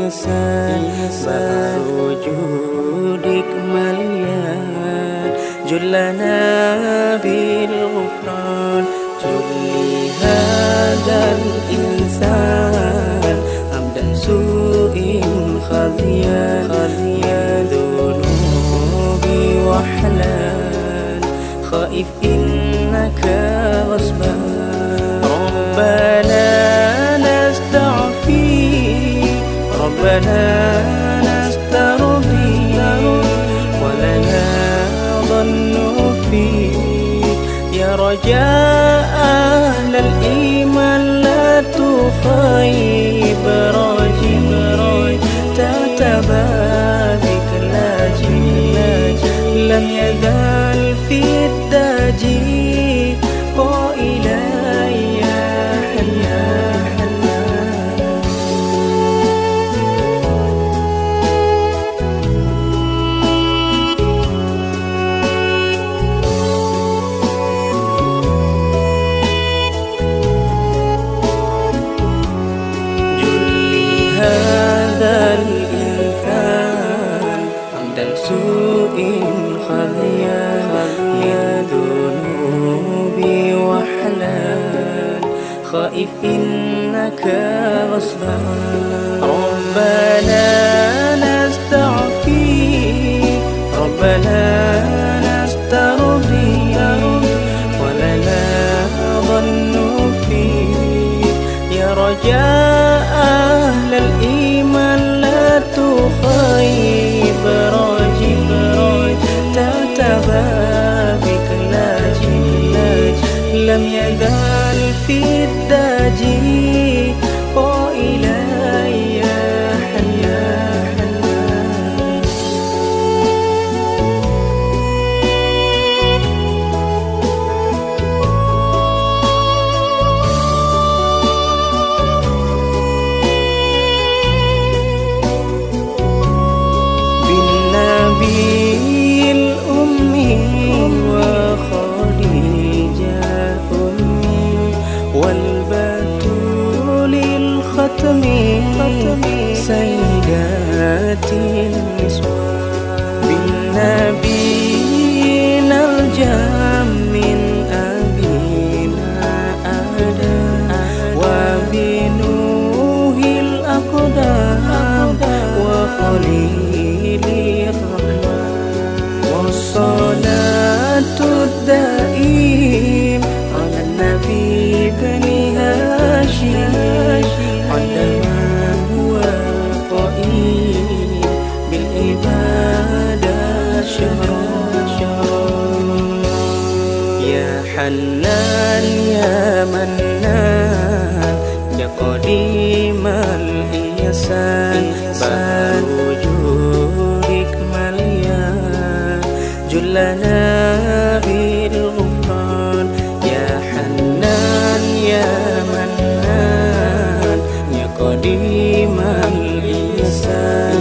hiasan berwujudik malian jullana bil ghufran julli hadal insan amdan su'in khadiyan dunubi wahlan khaif innaka wasban ربنا نسترضي ولنا ظن فيك يا رجاء أهل الإيمان لا تخيب راجي تعتبادك لاجي لم يزال في الداجي قائلا يا حنان هذا الإنسان عمدا سوء خذيا من ذنوبي وحلال خائف إنك غصبا ربنا نستعفيك ربنا نسترضي ولنا ظن فيك يا رجاء أهل الإيمان لا تخيب راجي تعتبى بك لاجي لم يزال في الداجي قائلا يا حنان والبتول الختم سيدات النسوان بالنبي نرجم من أبينا آدم وبنوح الأقدام وخليل الرحمن والصلاة الدائم على النبي بني هاشم عندما هو قائم بالعبادة شهرا يا حنان يا منان يا قديم الإحسان بوجودك مليان جلنا بالغفران يا حنان يا منان يا قديم الإحسان